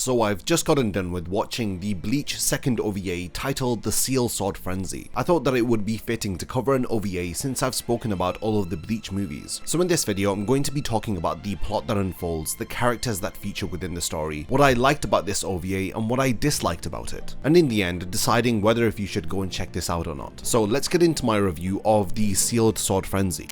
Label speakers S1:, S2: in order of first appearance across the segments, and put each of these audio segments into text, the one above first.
S1: So I've just gotten done with watching the Bleach second OVA titled The Seal Sword Frenzy. I thought that it would be fitting to cover an OVA since I've spoken about all of the Bleach movies. So in this video I'm going to be talking about the plot that unfolds, the characters that feature within the story, what I liked about this OVA and what I disliked about it, and in the end deciding whether if you should go and check this out or not. So let's get into my review of The Sealed Sword Frenzy.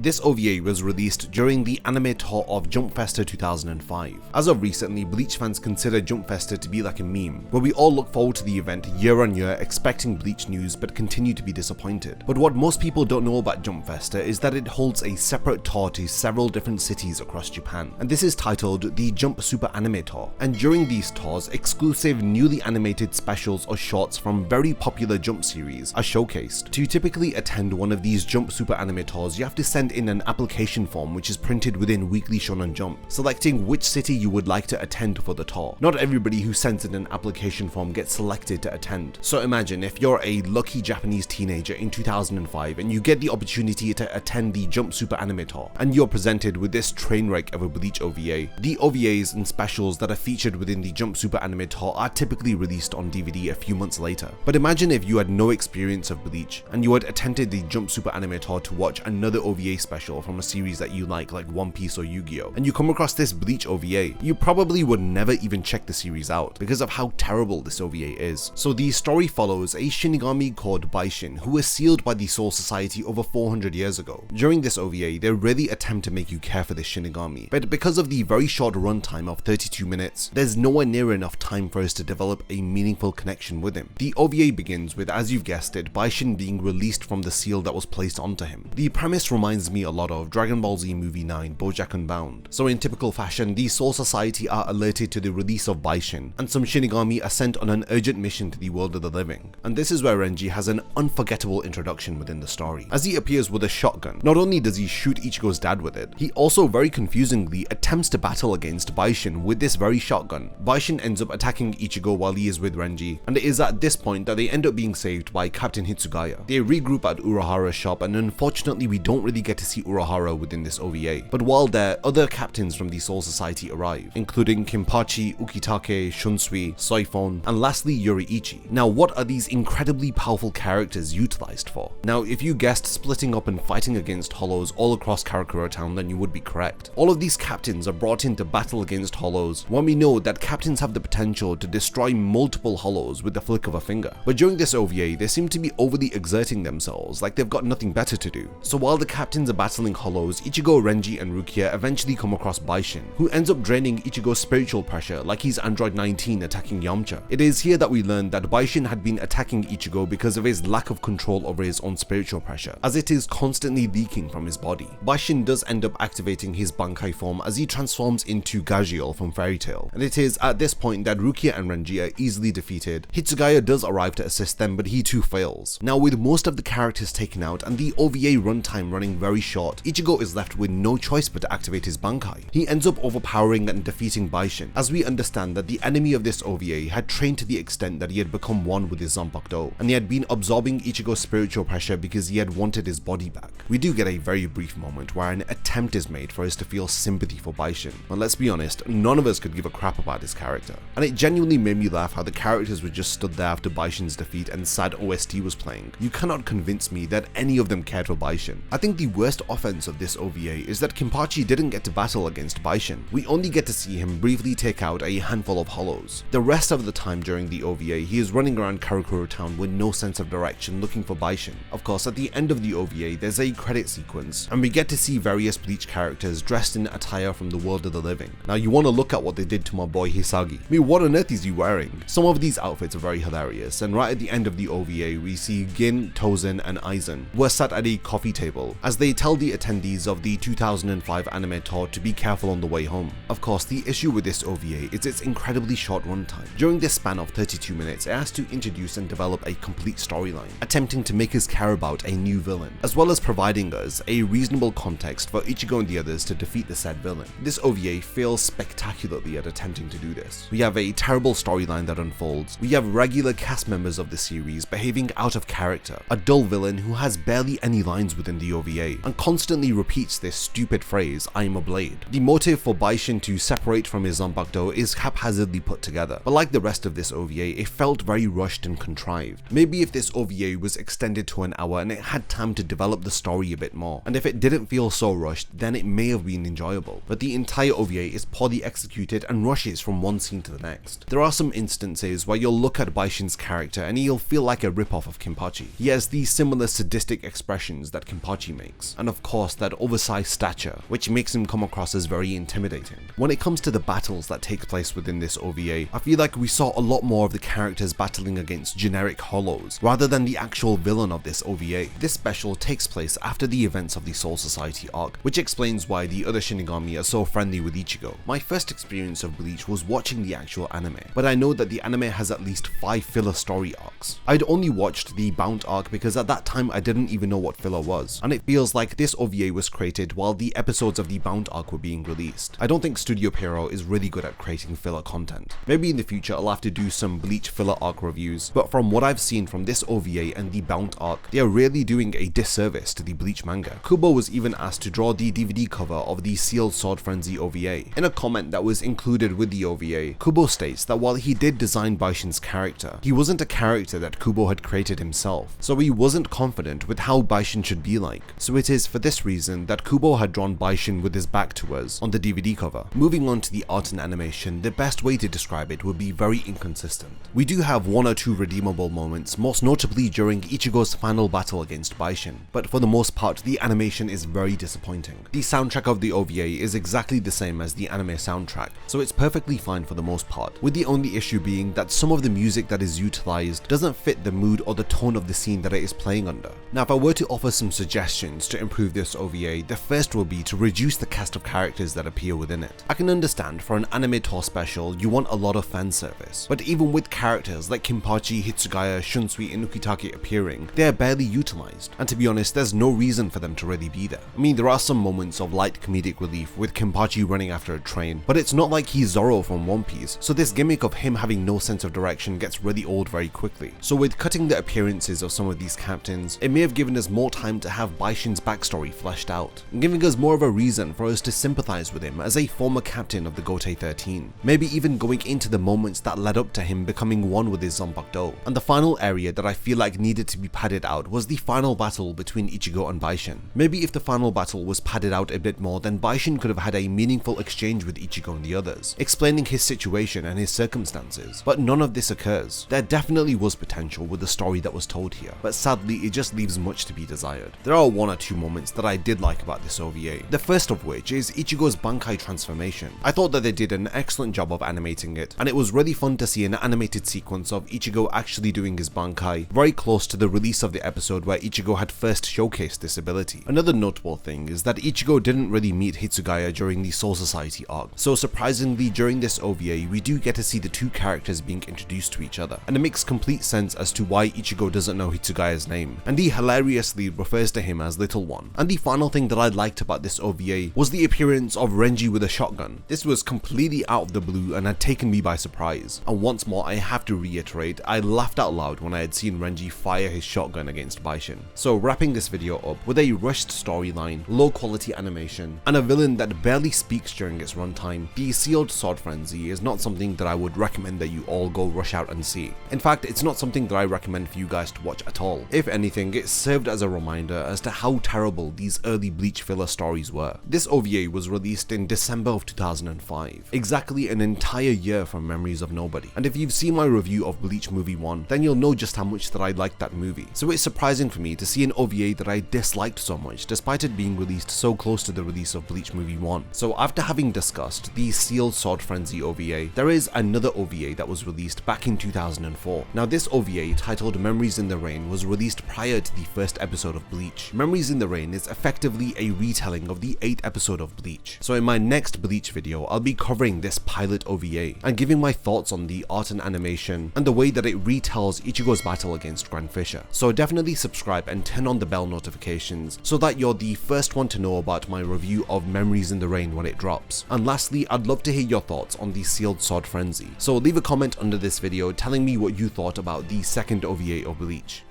S1: This OVA was released during the anime tour of Jump Festa 2005. As of recently, Bleach fans consider Jump Festa to be like a meme, where we all look forward to the event year on year expecting Bleach news but continue to be disappointed. But what most people don't know about Jump Festa is that it holds a separate tour to several different cities across Japan, and this is titled the Jump Super Anime Tour. And during these tours, exclusive newly animated specials or shorts from very popular Jump series are showcased. To typically attend one of these Jump Super Anime tours, you have to send in an application form which is printed within Weekly Shonen Jump, selecting which city you would like to attend for the tour. Not everybody who sends in an application form gets selected to attend. So imagine if you're a lucky Japanese teenager in 2005 and you get the opportunity to attend the Jump Super Anime Tour, and you're presented with this train wreck of a Bleach OVA. The OVAs and specials that are featured within the Jump Super Anime Tour are typically released on DVD a few months later. But imagine if you had no experience of Bleach and you had attended the Jump Super Anime Tour to watch another OVA special from a series that you like One Piece or Yu-Gi-Oh, and you come across this Bleach OVA. You probably would never even check the series out because of how terrible this OVA is. So the story follows a Shinigami called Baishin who was sealed by the Soul Society over 400 years ago. During this OVA, they really attempt to make you care for this Shinigami, but because of the very short runtime of 32 minutes, there's nowhere near enough time for us to develop a meaningful connection with him. The OVA begins with, as you've guessed it, Baishin being released from the seal that was placed onto him. The premise reminds me a lot of Dragon Ball Z Movie 9, BoJack Unbound. So in typical fashion, the Soul Society are alerted to the release of Baishin, and some Shinigami are sent on an urgent mission to the world of the living. And this is where Renji has an unforgettable introduction within the story. As he appears with a shotgun, not only does he shoot Ichigo's dad with it, he also very confusingly attempts to battle against Baishin with this very shotgun. Baishin ends up attacking Ichigo while he is with Renji, and it is at this point that they end up being saved by Captain Hitsugaya. They regroup at Urahara's shop, and unfortunately we don't really get to see Urahara within this OVA. But while there, other captains from the Soul Society arrive, including Kenpachi, Ukitake, Shunsui, Soifon, and lastly Yoriichi. Now what are these incredibly powerful characters utilized for? Now if you guessed splitting up and fighting against hollows all across Karakura Town, then you would be correct. All of these captains are brought in to battle against hollows when we know that captains have the potential to destroy multiple hollows with the flick of a finger. But during this OVA, they seem to be overly exerting themselves like they've got nothing better to do. So while the captains are battling hollows, Ichigo, Renji, and Rukia eventually come across Baishin, who ends up draining Ichigo's spiritual pressure like he's Android 19 attacking Yamcha. It is here that we learn that Baishin had been attacking Ichigo because of his lack of control over his own spiritual pressure, as it is constantly leaking from his body. Baishin does end up activating his Bankai form as he transforms into Gajiel from Fairy Tail, and it is at this point that Rukia and Renji are easily defeated. Hitsugaya does arrive to assist them, but he too fails. Now with most of the characters taken out and the OVA runtime running very short, Ichigo is left with no choice but to activate his Bankai. He ends up overpowering and defeating Baishin, as we understand that the enemy of this OVA had trained to the extent that he had become one with his Zanpakuto, and he had been absorbing Ichigo's spiritual pressure because he had wanted his body back. We do get a very brief moment where an attempt is made for us to feel sympathy for Baishin, but let's be honest, none of us could give a crap about his character. And it genuinely made me laugh how the characters were just stood there after Baishin's defeat and sad OST was playing. You cannot convince me that any of them cared for Baishin. I think the worst offense of this OVA is that Kenpachi didn't get to battle against Baishin. We only get to see him briefly take out a handful of hollows. The rest of the time during the OVA, he is running around Karakura Town with no sense of direction looking for Baishin. Of course, at the end of the OVA, there's a credit sequence, and we get to see various Bleach characters dressed in attire from the world of the living. Now you want to look at what they did to my boy Hisagi. I mean, what on earth is he wearing? Some of these outfits are very hilarious, and right at the end of the OVA, we see Gin, Tozen, and Aizen were sat at a coffee table as they tell the attendees of the 2005 anime tour to be careful on the way home. Of course, the issue with this OVA is its incredibly short runtime. During this span of 32 minutes, it has to introduce and develop a complete storyline, attempting to make us care about a new villain, as well as providing us a reasonable context for Ichigo and the others to defeat the said villain. This OVA fails spectacularly at attempting to do this. We have a terrible storyline that unfolds, we have regular cast members of the series behaving out of character, a dull villain who has barely any lines within the OVA, OVA and constantly repeats this stupid phrase, "I'm a blade." The motive for Baishin to separate from his Zanpakuto is haphazardly put together, but like the rest of this OVA, it felt very rushed and contrived. Maybe if this OVA was extended to an hour and it had time to develop the story a bit more, and if it didn't feel so rushed, then it may have been enjoyable, but the entire OVA is poorly executed and rushes from one scene to the next. There are some instances where you'll look at Baishin's character and he'll feel like a ripoff of Kenpachi. He has these similar sadistic expressions that Kenpachi makes, and of course that oversized stature, which makes him come across as very intimidating. When it comes to the battles that take place within this OVA, I feel like we saw a lot more of the characters battling against generic hollows, rather than the actual villain of this OVA. This special takes place after the events of the Soul Society arc, which explains why the other Shinigami are so friendly with Ichigo. My first experience of Bleach was watching the actual anime, but I know that the anime has at least 5 filler story arcs. I'd only watched the Bound arc because at that time I didn't even know what filler was, and it feels like this OVA was created while the episodes of the Bound arc were being released. I don't think Studio Pierrot is really good at creating filler content. Maybe in the future I'll have to do some Bleach filler arc reviews, but from what I've seen from this OVA and the Bound arc, they are really doing a disservice to the Bleach manga. Kubo was even asked to draw the DVD cover of the sealed Sword Frenzy OVA. In a comment that was included with the OVA, Kubo states that while he did design Baishin's character, he wasn't a character that Kubo had created himself, so he wasn't confident with how Baishin should be like. So it is for this reason that Kubo had drawn Baishin with his back to us on the DVD cover. Moving on to the art and animation, the best way to describe it would be very inconsistent. We do have 1 or 2 redeemable moments, most notably during Ichigo's final battle against Baishin, but for the most part the animation is very disappointing. The soundtrack of the OVA is exactly the same as the anime soundtrack, so it's perfectly fine for the most part, with the only issue being that some of the music that is utilized doesn't fit the mood or the tone of the scene that it is playing under. Now if I were to offer some suggestions to improve this OVA, the first will be to reduce the cast of characters that appear within it. I can understand for an anime tour special you want a lot of fan service, but even with characters like Kenpachi, Hitsugaya, Shunsui and Ukitake appearing, they are barely utilized, and to be honest there's no reason for them to really be there. I mean there are some moments of light comedic relief with Kenpachi running after a train, but it's not like he's Zoro from One Piece, so this gimmick of him having no sense of direction gets really old very quickly. So with cutting the appearances of some of these captains, it may have given us more time to have Baishin's backstory fleshed out, and giving us more of a reason for us to sympathize with him as a former captain of the Gotei 13, maybe even going into the moments that led up to him becoming one with his Zanpakuto. And the final area that I feel like needed to be padded out was the final battle between Ichigo and Baishin. Maybe if the final battle was padded out a bit more, then Baishin could have had a meaningful exchange with Ichigo and the others, explaining his situation and his circumstances, but none of this occurs. There definitely was potential with the story that was told here, but sadly it just leaves much to be desired. There are 1 or 2 moments that I did like about this OVA, the first of which is Ichigo's Bankai transformation. I thought that they did an excellent job of animating it, and it was really fun to see an animated sequence of Ichigo actually doing his Bankai, very close to the release of the episode where Ichigo had first showcased this ability. Another notable thing is that Ichigo didn't really meet Hitsugaya during the Soul Society arc, so surprisingly during this OVA we do get to see the 2 characters being introduced to each other, and it makes complete sense as to why Ichigo doesn't know Hitsugaya's name, and he hilariously refers to him as Little One. And the final thing that I liked about this OVA was the appearance of Renji with a shotgun. This was completely out of the blue and had taken me by surprise, and once more I have to reiterate, I laughed out loud when I had seen Renji fire his shotgun against Baishin. So wrapping this video up with a rushed storyline, low quality animation, and a villain that barely speaks during its runtime, the sealed Sword Frenzy is not something that I would recommend that you all go rush out and see. In fact, it's not something that I recommend for you guys to watch at all. If anything, it served as a reminder as to how terrible these early Bleach filler stories were. This OVA was released in December of 2005, exactly an entire year from Memories of Nobody, and if you've seen my review of Bleach Movie 1, then you'll know just how much that I liked that movie. So it's surprising for me to see an OVA that I disliked so much despite it being released so close to the release of Bleach Movie 1. So after having discussed the sealed Sword Frenzy OVA, there is another OVA that was released back in 2004. Now this OVA, titled Memories in the Rain, was released prior to the first episode of Bleach. Memories in the Rain is effectively a retelling of the 8th episode of Bleach. So in my next Bleach video, I'll be covering this pilot OVA and giving my thoughts on the art and animation and the way that it retells Ichigo's battle against Grand Fisher. So definitely subscribe and turn on the bell notifications so that you're the first one to know about my review of Memories in the Rain when it drops. And lastly, I'd love to hear your thoughts on the sealed Sword Frenzy. So leave a comment under this video telling me what you thought about the second OVA of Bleach.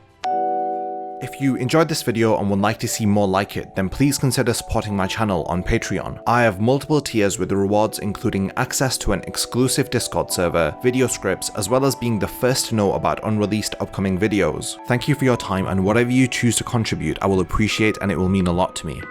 S2: If you enjoyed this video and would like to see more like it, then please consider supporting my channel on Patreon. I have multiple tiers with rewards including access to an exclusive Discord server, video scripts, as well as being the first to know about unreleased upcoming videos. Thank you for your time, and whatever you choose to contribute I will appreciate, and it will mean a lot to me.